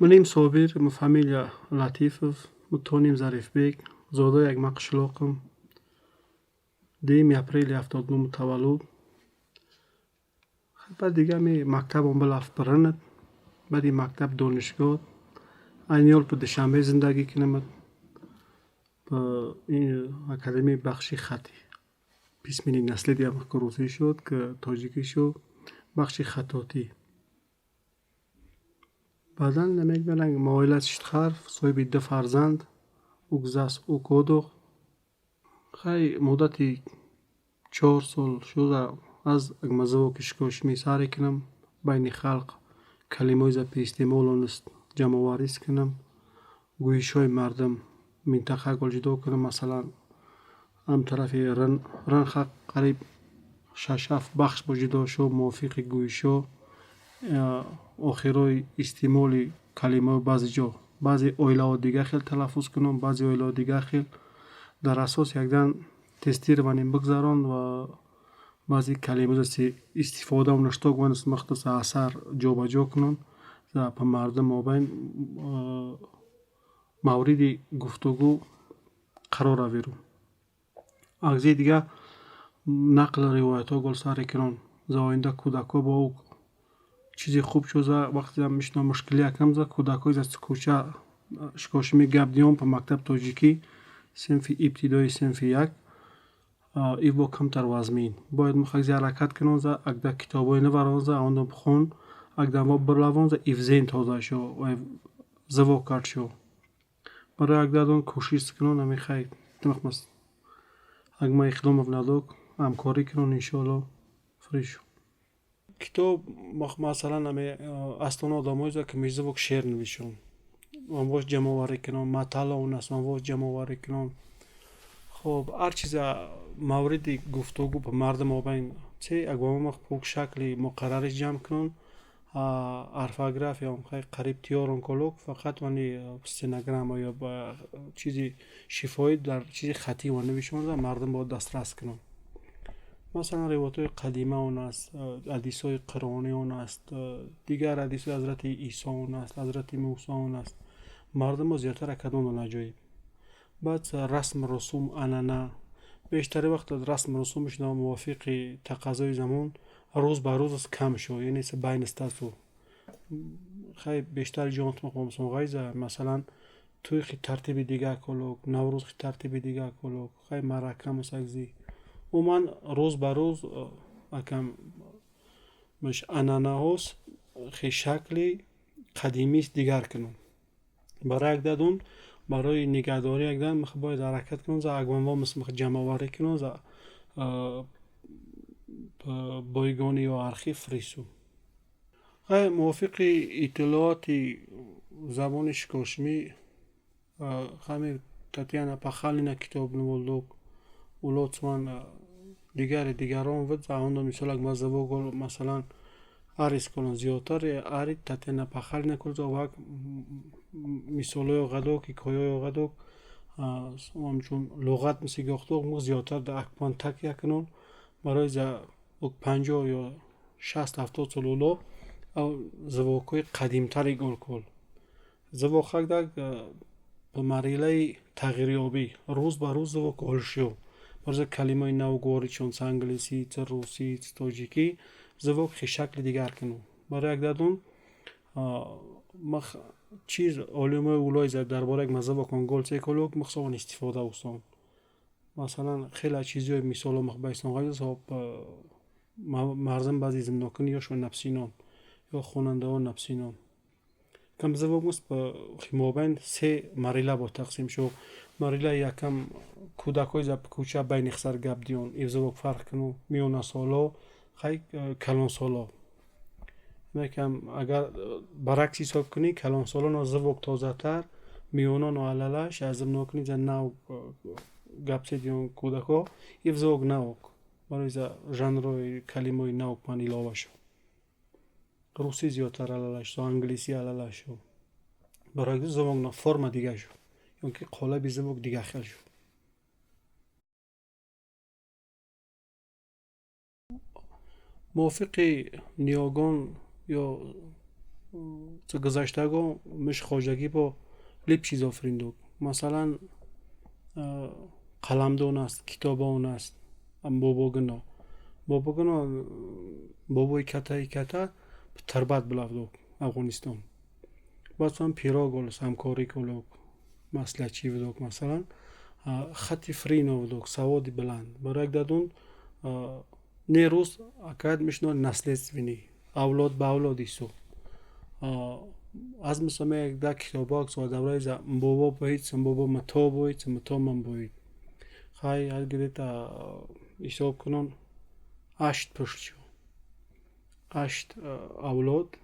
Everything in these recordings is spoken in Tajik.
Маним Собир, фамилия Латифов, мутоним Зарифбек, зодаи як ма қишлоқам, 2 апрели 79 таваллуд. Баъд дига ами мактабам билафт баранад, баъди мактаб донишгоҳ, айни ҳол ту Душанбе зиндагӣ кинамад, ба академияи бахши хати. Писмени наслед ям курузӣ шуд, ки тоҷикӣ шуд, бахши хатотӣ. Баъдан намегӯянд муоилат шуд харф, соҳиби 2 фарзанд, угзас укодох. Хай муддати 4 сол шуда аз агмазавоки шикошмӣ саре кинам, байни халқ калимаҳои запи истеъмолонист ҷамъоварис кинам, гӯишҳои мардам минтақаҳои ҷудо кинам. Масалан, ҳам тарафи Ранхақ қариб 6-7 бахш бо ҷудо шуд, мувофиқи гӯишҳо, охирои истеъмоли калимаҳо баъзе ҷо, баъзе оилаҳо дига хел талаффуз кунанд, баъзе оилаҳо дига хел. Дар асос якдан тестированием бигзаронд ва баъзе калимаҳои истифодаам наштогванас махсуса асар ҷобаҷо кунанд, ба мардум мобайн мавриди гуфтугӯ қарор аверӯ. Агзии дига нақл ривоятҳо гулсаре кинон, за оинда кӯдакҳо бо ӯ чизи хуб шуда, вақте мешунам мушкилӣ якам за кӯдакҳои аз кӯча шикошмӣ гап диён па мактаб тоҷикӣ синфи ибтидоӣ синфи 1 ив бо камтар вазмин. Бояд мо хагзи ҳаракат кинон за агда китобҳои наварон за ондам хон, агдамо билавон за ив зен тоза шо, заво кард шо. Барои агдадон кӯшиш кинон, ами хай тимахмас агма иқдомов надок, ҳамкорӣ кинон, иншоалло фирӣ шо. Китоб масалан ами астона одамое за ки мешзавок шеър навишон, ман вош ҷамъоварӣ кинон, маталон аст ман вош ҷамъоварӣ кинон. Хоб ҳар чиза мавриди гуфтугӯ ба мардум мобайн че агвамах пук шакли муқаррариш ҷамъ кинон, орфографияам хай қариб тиёрон колок, фақат вани стенограмма ё ба чизи шифоӣ дар чизи хатӣ ва навишон за мардум бо дастрас кинон. Масалан ривоятҳои қадимаон аст, ҳадисҳои қуръонион аст, дигар ҳадисҳои ҳазрати Исоон аст, ҳазрати Мусоон аст. Мардумо зиёдтар акадон аҷоиб. Баъд расм русум анъана, бештари вақт расм русумш мувофиқи тақазои замон рӯз ба рӯз кам шо, яъне байнистасу хай бештари ҷон тумахмамсон ғайза. Масалан тӯйхи тартиби дига колок, наврӯзхи тартиби дига колок, хай маъракамус агзӣ. Умуман рӯз ба рӯз акам анъанаҳост хе шакли қадимист дигар кинон. Барои агдадон барои нигаҳдорӣ якдан бояд ҳаракат кинон за агванво ҷамъоварӣ кинон за бойгони ё архив фирису. Хай мувофиқи иттилооти забони шикошмӣ хами татьяна пахалнина китоб наволдук, улоцман дигарон вид за онда мисол ма завогол масалан арис колон зиёдтар ари татьяна пахалнина кул за вак мисолҳои оғадок, ҳикояҳои оғадок, ҳамчун луғат мисли гохток мо зиёдтар да акпан такя кинон барои за 50 ё 60-70 сол уло завокҳои қадимтари гулкол. Завок хагдаг ба марҳилаи тағйирёбӣ, рӯз ба рӯз завок олшё. Барои калимаи нав воридшон, ц англисӣ, ц русӣ, ц тоҷикӣ, завок хе шакли дигар кинон. Барои агдадон чиз олимои улои дар бораи мазавокон голсе колок махсован истифода усон. Масалан хела чизҳои мисолҳо махбайсон ғайза марзам баъзи зимнокини ёшон нафсинон ё хонандаҳо нафсинон. Кам завок муст ба мобайн 3 марҳила бо тақсим шо. Марҳилаи якам кӯдакҳои за кӯча байни хисар гап диён, ив завок фарқ кино, миёнасоло, хай калонсоло. Якам агар баръакс ҳисоб кунӣ, калонсолоно завок тозатар, миёноно алалаш, аз зимнокини за нав гапсе диён кӯдакҳо, ив завок навок. Барои за жанрҳои калимаҳои нав пан илова шо. Русӣ зиёдтар алалаш шо, англисӣ алалаш шо. Барои завокно форма дига шо, ё ки қолаби завок дига хел шо. мувофиқи ниёгон ё ца гузаштаго миш хоҷагӣ бо лип чиз офриндук. Масалан қаламдон аст, китобон аст, бобогино. Бобогино бобои катаи ката тарбат билавдук Афғонистон. Баъдам пирог ол самкорӣ кулук, маслачӣ видук масалан хати фрин овдук, саводи биланд. Барои дадун не рӯз акад мишно наследствени, авлод ба авлоди су. аз мисаме да китобак со давраи за бобо боид, бобо мато боид, мато ман боид. Хай где-то ҳисоб кунон 8 пушт, 8 авлод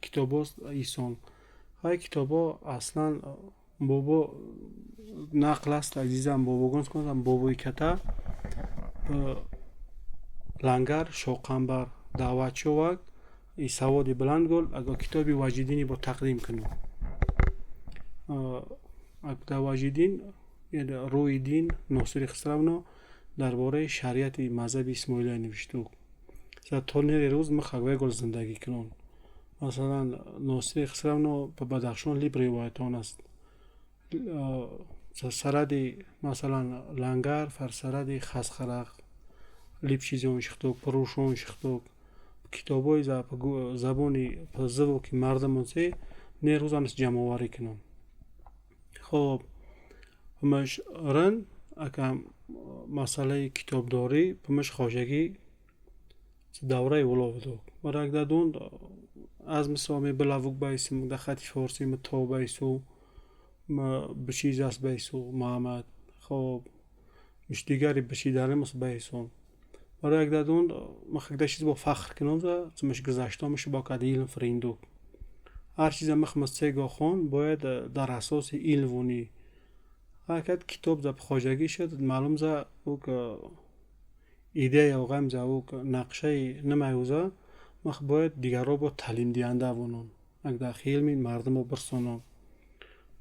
китобост исон. Хай китобо аслан бобо нақл аст азизам бобогон сконам бобои ката лангар шоқамбар даъват шувад и саводи биланд гул ага китоби ваҷидини бо тақдим кунем. Акда ваҷидин рӯи дин Носири Хисравно дар бораи шариати мазҳаби Исмоилия навиштук. За то нери рӯз махагвай гул зиндагӣ кунон. Масалан Носири Хисравно ба Бадахшон либ ривоятон аст. Саради масалан лангар фарсаради хасхарах либ чизон шихтук, пурушон шихтук. Китобои забони завоки мардамонсе не рӯзанас ҷамъоварӣ кунон. Хоб пумаш ран акам масъалаи китобдорӣ пумаш хоҷагӣ давраи уловдук. Барак дадун аз мисоми билавук байсим да хати форсӣ мато байсу бичиз аст байсу Муҳаммад. Хоб миш дигари бичидаремас байсон. Барои дадун махагда чиз бо фахр кинон за миш гузашто миш бо кад илм фриндук. Ҳар чиза махмас цего хон бояд дар асоси илмвони. Акад китоб за хоҷагӣ шуд маълум за ук идея гам за ук нақшаи намаюза мах бояд дигаро бо таълим диҳанда вонон. Агда илми мардумо бирсонон.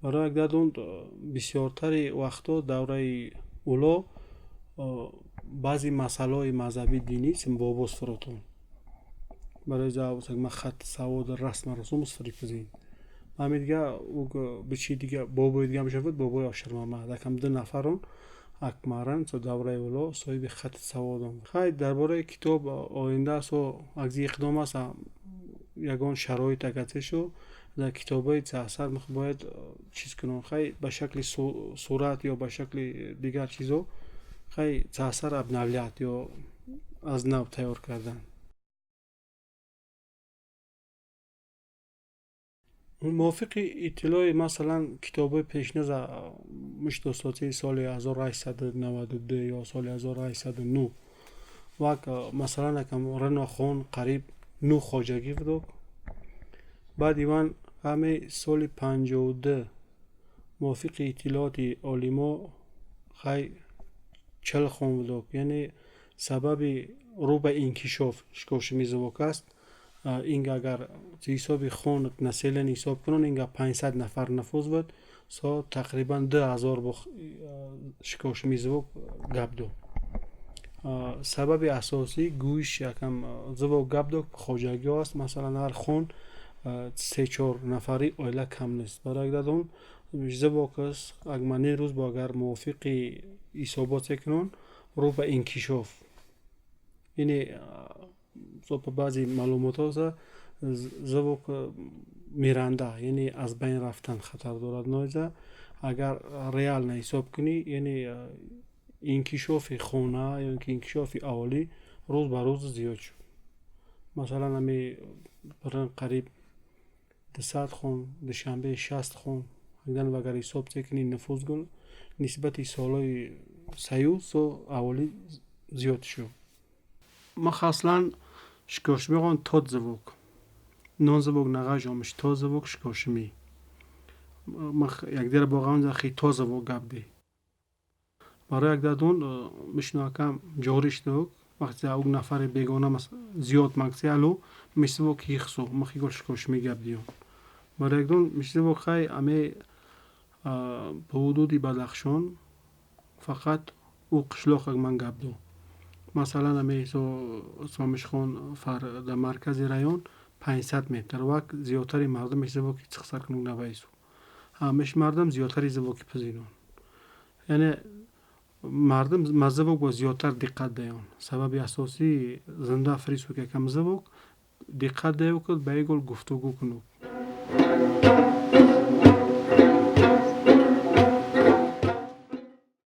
Барои дадун бисёртари вақтҳо давраи уло баъзи масъалаҳои мазҳаби динӣ бобос фурӯтон. Барои ма хат савод расма расумус фирипузин. Ҳамин дига бичи дига бобои дига мешавад бобои Овшармамад. Акам ду нафарон акмаран со давраи уло соҳиби хати саводон. Хай дар бораи китоб оинда со агзи иқдом аст ягон шароит агатешо дар китобои асар мах бояд чиз кунон. Хай ба шакли сурат ё ба шакли дигар чизо хай асар обновлят ё аз нав тайёр кардан. мувофиқи иттилои масалан китобои пешназа муштосоти соли 1892 ё соли 1809 вак масалан акам Рано хон қариб 9 хоҷагӣ будок. баъд иван ҳаме соли 52 мувофиқи иттилооти олимо хай 40 хон будок. Яъне сабаби рӯ ба инкишоф шикошими завок аст. Инга агар ҳисоби хон населени ҳисоб кунон инга 500 нафар нафуз буд со тақрибан 2000 бо шикошими завок гап ду. Сабаби асосӣ гӯш якам завок гап ду хоҷагиҳо аст. Масалан ҳар хон 3-4 нафари оила кам нест. Барои дадун завок аст агмани рӯз бо агар мувофиқи ҳисоботе кунон рӯ ба инкишоф. Яъне по баъзи маълумотҳо завок миранда яъне аз байн рафтан хатар дорад. Нойза агар реална ҳисоб кунӣ яъне инкишофи хона ё инкишофи аҳолӣ рӯз ба рӯз зиёд шуд. Масалан ами қариб 200 хон душанбе 60 хон агдан агар ҳисоб кунӣ нафуз гул нисбати солҳои саюз со аҳолӣ зиёд шуд. Мах аслан шикошимиған тод завок. Нон завок нағажомиш тод завок шикошими. Мах якдира боғам за хи тод завок габди. Барои якдадун мишнакам ҷориш завок. Вақти за ук нафари бегона мас зиёд макси алу мишзавок хихсу махи гол шикошими габдиён. Барои якдун мишзавок хай аме ба ҳудуди Бадахшон фақат у қишлоқ агман габду. Масалан ҳамесо Осмонмишхон дар маркази район 500 метр вак зиёдтари мардумеш завоки чиқсаркунук набайсу ҳамаи мардум зиёдтари завоки пазинон яъне мардум мазавок бо зиёдтар диққат даён сабаби асосии зинда фирисук якам завок диққат даёкуд ба ягол гуфтугӯ кунук